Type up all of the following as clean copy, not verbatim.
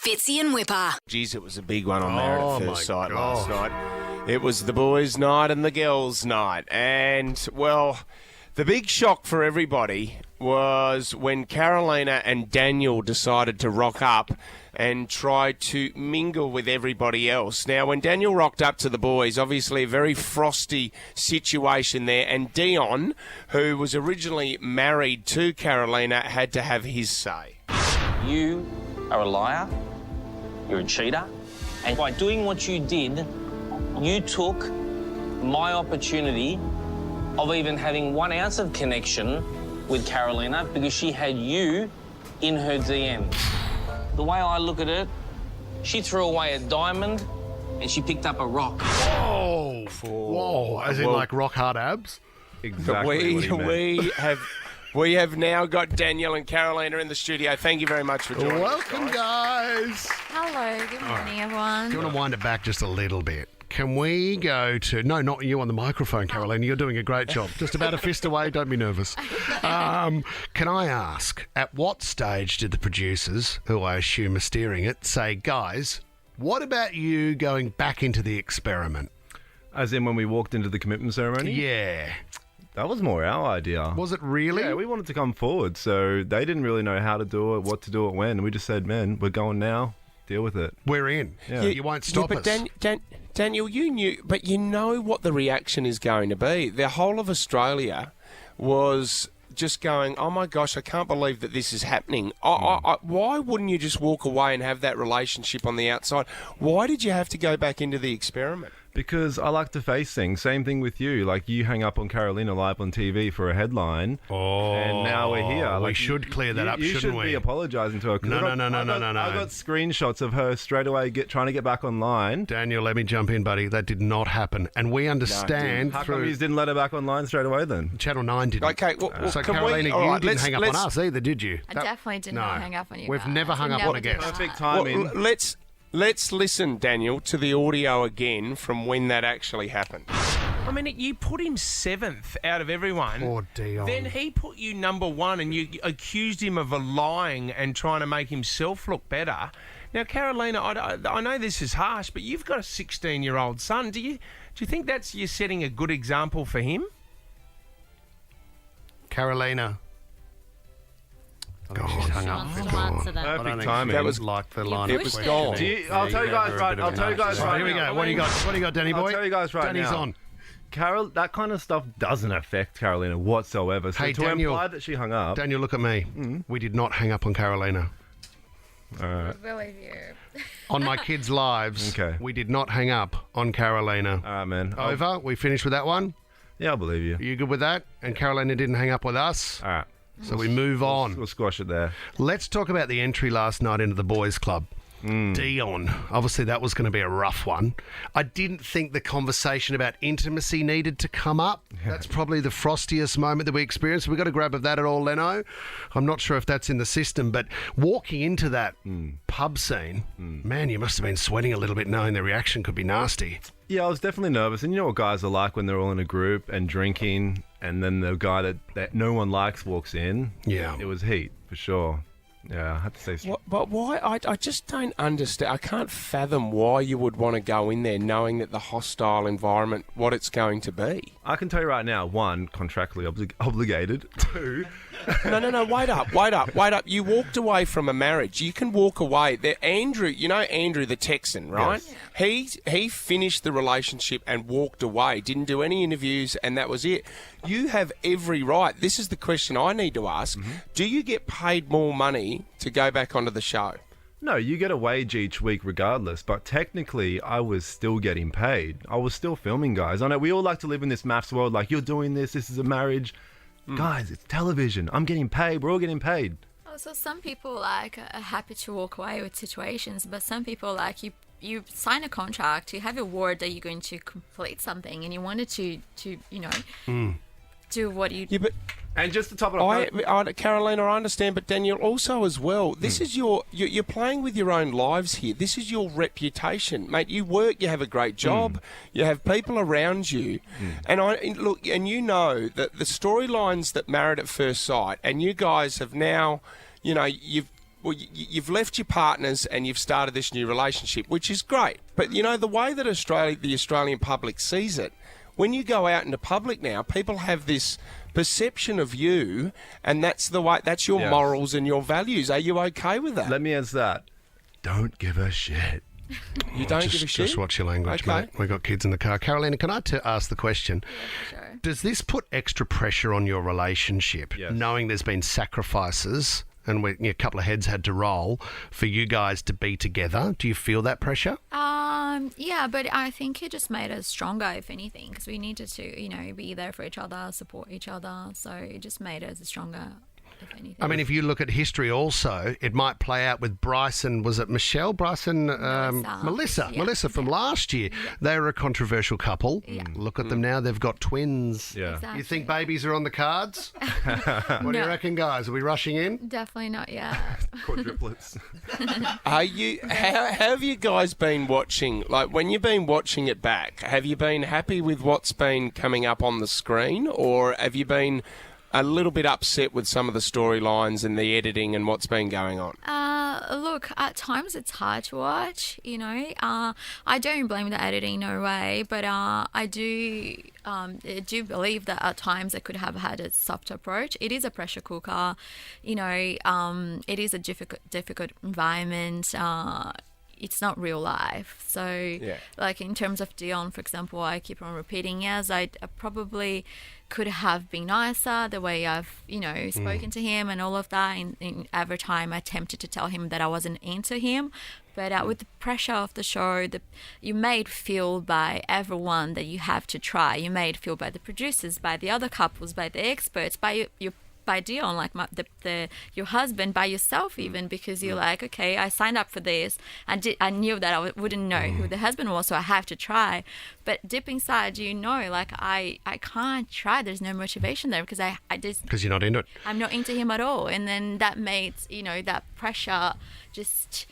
Fitzy and Whipper. Geez, it was a big one on Married at First Sight last God. night. It was the boys' night and the girls' night. And, well, the big shock for everybody was when Carolina and Daniel decided to rock up and try to mingle with everybody else. Now, when Daniel rocked up to the boys, obviously a very frosty situation there, and Dion, who was originally married to Carolina, had to have his say. You are a liar, you're a cheater, and by doing what you did, you took my opportunity of even having 1 ounce of connection with Carolina because she had you in her DM. The way I look at it, she threw away a diamond and she picked up a rock. Oh, whoa. As in, like, rock hard abs? Exactly what he meant. We have now got Danielle and Carolina in the studio. Thank you very much for joining Welcome, us, guys. Hello, good morning, everyone. Do you want to wind it back just a little bit? Can we go to... No, not you on the microphone, Carolina. You're doing a great job. Just about a fist away. Don't be nervous. Can I ask, at what stage did the producers, who I assume are steering it, say, guys, what about you going back into the experiment? As in when we walked into the commitment ceremony? Yeah. That was more our idea. Was it really? Yeah, we wanted to come forward, so they didn't really know how to do it, what to do it when. We just said, man, we're going now. Deal with it. We're in. Yeah. You won't stop us. Daniel, you knew, but you know what the reaction is going to be. The whole of Australia was just going, oh my gosh, I can't believe that this is happening. Why wouldn't you just walk away and have that relationship on the outside? Why did you have to go back into the experiment? Because I like to face things. Same thing with you. Like, you hang up on Carolina live on TV for a headline. Oh, and now we're here. We Like, should clear that up, you shouldn't should we? be apologising to her. No. I got screenshots of her straight away trying to get back online. Daniel, let me jump in, buddy. That did not happen. And we understand How through... come you didn't let her back online straight away then? Channel 9 didn't. Okay, well, So, can Carolina, we... all you right, didn't hang up on let's- us either, did you? I definitely did not hang up on you We've guys. never hung up on a did guest. that. Perfect timing. Well, let's listen, Daniel, to the audio again from when that actually happened. I mean, you put him 7th out of everyone. Poor Dion. Then he put you number 1 and you accused him of lying and trying to make himself look better. Now, Carolina, I know this is harsh, but you've got a 16-year-old son. Do you think you're setting a good example for him? Carolina. God, she's hung up. Wants to answer that. Perfect timing. That was like the line. It of was questioning. gone. I'll tell you guys right. I'll tell you guys right. Here we now. go. What do you got, Danny boy? I'll tell you guys right Danny's now. on. Carol, that kind of stuff doesn't affect Carolina whatsoever. So Hey, to Daniel. imply that she hung up, Daniel, look at me. We did not hang up on Carolina. I believe you. On my kids' lives, Okay. we did not hang up on Carolina. all right, man. Over. We finished with that one. Yeah, I'll believe you. Are you good with that? And Carolina didn't hang up with us. All right. So we move on. We'll squash it there. Let's talk about the entry last night into the boys' club. Dion. Obviously, that was going to be a rough one. I didn't think the conversation about intimacy needed to come up. That's probably the frostiest moment that we experienced. We got a grab of that at all, Leno. I'm not sure if that's in the system, but walking into that pub scene, man, you must have been sweating a little bit knowing the reaction could be nasty. Yeah, I was definitely nervous. And you know what guys are like when they're all in a group and drinking, and then the guy that no one likes walks in? Yeah. It was heat, for sure. Yeah, I have to say... But why? I just don't understand. I can't fathom why you would want to go in there knowing that the hostile environment, what it's going to be. I can tell you right now, 1, contractually obligated. 2... No, wait up. You walked away from a marriage. You can walk away. Andrew, you know Andrew the Texan, right? Yes. He finished the relationship and walked away, didn't do any interviews, and that was it. You have every right. This is the question I need to ask. Do you get paid more money to go back onto the show? No, you get a wage each week regardless, but technically I was still getting paid. I was still filming, guys. I know we all like to live in this MAFS world, like, you're doing this is a marriage. Guys, it's television. I'm getting paid. We're all getting paid. Oh, so some people like are happy to walk away with situations, but some people like you sign a contract, you have a word that you're going to complete something, and you wanted to do what you. Yeah, but And just to top it off, Carolina, I understand, but Daniel also as well. This is you're playing with your own lives here. This is your reputation, mate. You work, you have a great job, you have people around you, and you know that the storylines that Married at First Sight, and you guys have now, you've well, you've left your partners and you've started this new relationship, which is great. But, you know, the way that the Australian public sees it, when you go out into public now, people have this perception of you, and that's your Yes. morals and your values. Are you okay with that? Let me answer that. Don't give a shit. You don't give a shit? Just watch your language, Okay. mate. We've got kids in the car. Carolina, can I ask the question? Sure. Does this put extra pressure on your relationship, Yes. knowing there's been sacrifices and a couple of heads had to roll for you guys to be together? Do you feel that pressure? Yeah, but I think it just made us stronger, if anything, because we needed to, you know, be there for each other, support each other. So it just made us stronger, if anything. I mean, if you look at history also, it might play out with Bryson, was it Michelle? Bryson, Melissa. Yeah. Melissa from last year. They were a controversial couple. Yeah. Look at them now, they've got twins. Yeah. Exactly. You think babies are on the cards? What do you No. reckon, guys? Are we rushing in? Definitely not yet. Quadruplets. Are you? How have you guys been watching? Like, when you've been watching it back, have you been happy with what's been coming up on the screen, or have you been a little bit upset with some of the storylines and the editing and what's been going on? Look, at times it's hard to watch, you know. I don't blame the editing, no way, but I do believe that at times I could have had a soft approach. It is a pressure cooker, you know. It is a difficult environment. It's not real life. So, like in terms of Dion, for example, I keep on repeating, yes, I probably could have been nicer the way I've, you know, spoken to him and all of that. And every time I attempted to tell him that I wasn't into him. But with the pressure of the show, you made feel by everyone that you have to try. You made feel by the producers, by the other couples, by the experts, by by Dion, like your husband, by yourself even, because you're like, okay, I signed up for this. I knew that I wouldn't know who the husband was, so I have to try. But deep inside, you know, like I can't try. There's no motivation there because I just Because you're not into it. I'm not into him at all. And then that made, you know, that pressure just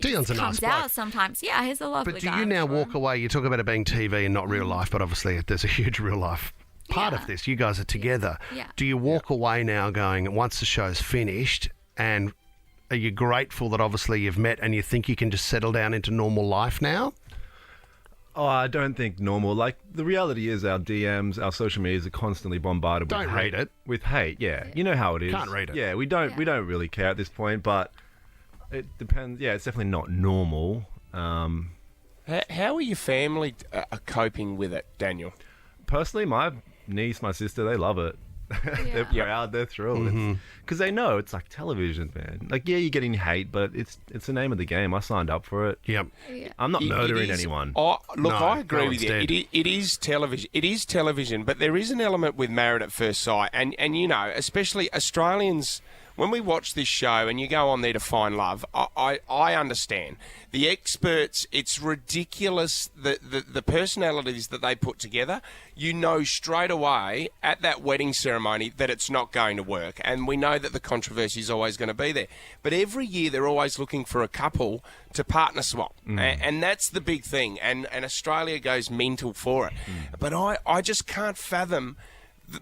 Dion's a nice comes bloke. out sometimes. Yeah, he's a lovely But do guy. you I'm now sure. walk away? You talk about it being TV and not real life, but obviously there's a huge real life part Yeah. of this. You guys are together. Yeah. Do you walk away now going, once the show's finished, and are you grateful that obviously you've met and you think you can just settle down into normal life now? Oh, I don't think normal. Like, the reality is our DMs, our social medias are constantly bombarded with Don't hate. read it. With hate, yeah. You know how it is. Can't read it. Yeah, we don't really care at this point, but it depends. Yeah, it's definitely not normal. How are your family coping with it, Daniel? Personally, my niece, my sister, they love it. They're proud, they're thrilled. Because they know it's like television, man. Like, yeah, you're getting hate, but it's the name of the game. I signed up for it. Yep. I'm not It murdering is- anyone. Oh, look, No, I agree no with one's you. dead. It is television. It is television, but there is an element with Married at First Sight, and you know, especially Australians. When we watch this show and you go on there to find love, I understand. The experts, it's ridiculous, the personalities that they put together. You know straight away at that wedding ceremony that it's not going to work. And we know that the controversy is always going to be there. But every year they're always looking for a couple to partner swap. And that's the big thing. And Australia goes mental for it. But I just can't fathom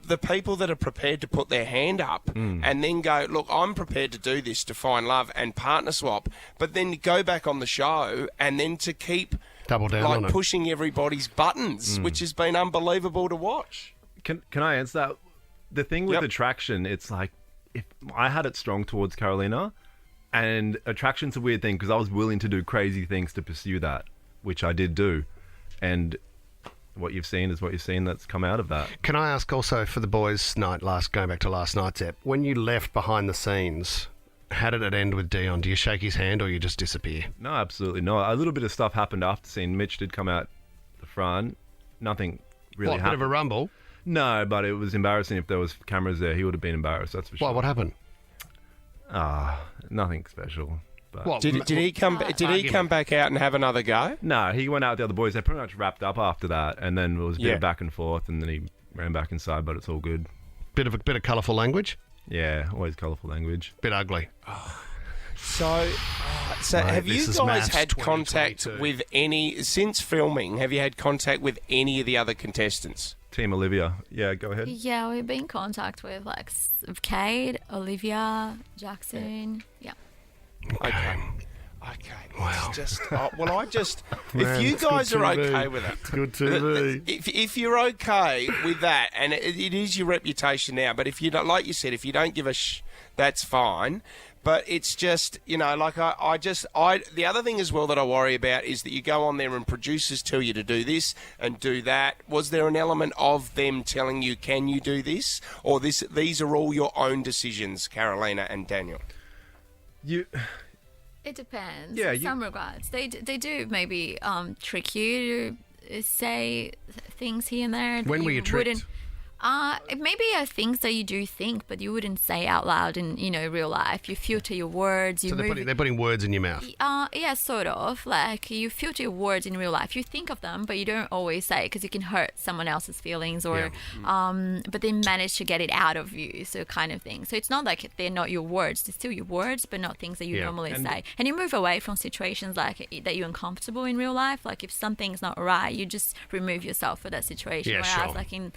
the people that are prepared to put their hand up and then go, look, I'm prepared to do this to find love and partner swap, but then go back on the show and then to keep Double down on it. pushing everybody's buttons, which has been unbelievable to watch. Can I answer that? The thing with Yep. attraction, it's like, if I had it strong towards Carolina, and attraction's a weird thing because I was willing to do crazy things to pursue that, which I did do. And what you've seen is what you've seen that's come out of that. Can I ask also for the boys' night, going back to last night's ep, when you left behind the scenes, how did it end with Dion? Do you shake his hand or you just disappear? No, absolutely not. A little bit of stuff happened after scene. Mitch did come out the front. Nothing really What, a bit happened. of a rumble? No, but it was embarrassing. If there was cameras there, he would have been embarrassed, that's for sure. Well, what happened? Nothing special. But What, Did he come? Did he come back out and have another go? No, he went out with the other boys. They pretty much wrapped up after that, and then it was a bit Yeah. of back and forth, and then he ran back inside, but it's all good. bit of colourful language? Yeah, always colourful language. Bit ugly. So Mate, have you this is guys MAFS had contact 2022. with any, since filming, have you had contact with any of the other contestants? Team Olivia. Yeah, go ahead. Yeah, we've been in contact with like Kate, Olivia, Jackson. Yeah. Okay. Wow. It's just, if Man, you it's good guys are TV. okay with it. It's good TV. If you're okay with that, and it is your reputation now, but if you don't, like you said, if you don't give a that's fine. But it's just, like the other thing as well that I worry about is that you go on there and producers tell you to do this and do that. Was there an element of them telling you, can you do this? Or these are all your own decisions, Carolina and Daniel? It depends. Yeah, in some regards, they do maybe trick you to say things here and there. When that were you tricked? wouldn't- it maybe are things that you do think, but you wouldn't say out loud in real life. You filter your words. So they're putting words in your mouth. Yeah, sort of. Like you filter your words in real life. You think of them, but you don't always say it because you can hurt someone else's feelings, or but they manage to get it out of you, so kind of thing. So it's not like they're not your words; they're still your words, but not things that you normally say. And you move away from situations like that you're uncomfortable in real life. Like if something's not right, you just remove yourself for that situation. Yeah, Whereas sure. like in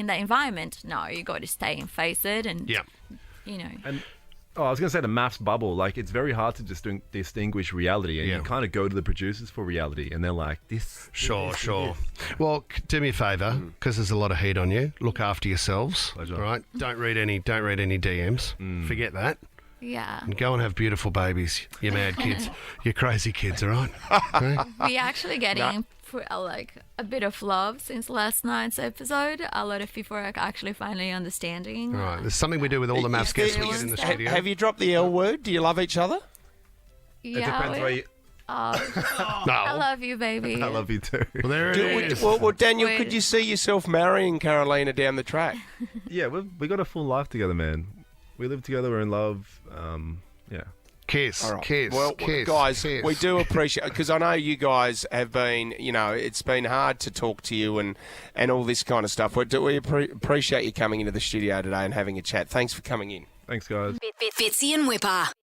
that environment, no, you got to stay and face it, and And I was going to say the MAFS bubble, like it's very hard to distinguish reality, and you kind of go to the producers for reality, and they're like, this. Sure. Well, do me a favour, because there's a lot of heat on you. Look after yourselves, Pleasure. all right? Don't read any DMs. Forget that. yeah. And go and have beautiful babies, you mad kids. You crazy kids, all right? Okay? We're actually getting a bit of love since last night's episode. A lot of people are actually finally understanding. All right. There's something we do with all the MAFS guests we get in the studio. Have you dropped the L word? Do you love each other? Yeah, It depends where you. I No. love you, baby. I love you too. Well, there it is. Well, Daniel, Wait. could you see yourself marrying Carolina down the track? Yeah, we got a full life together, man. We live together. We're in love. Yeah. Kiss, All right. kiss, Well, kiss, guys, kiss. we do appreciate, because I know you guys have been, it's been hard to talk to you and all this kind of stuff. We appreciate you coming into the studio today and having a chat. Thanks for coming in. Thanks, guys. Fitzy and Whipper.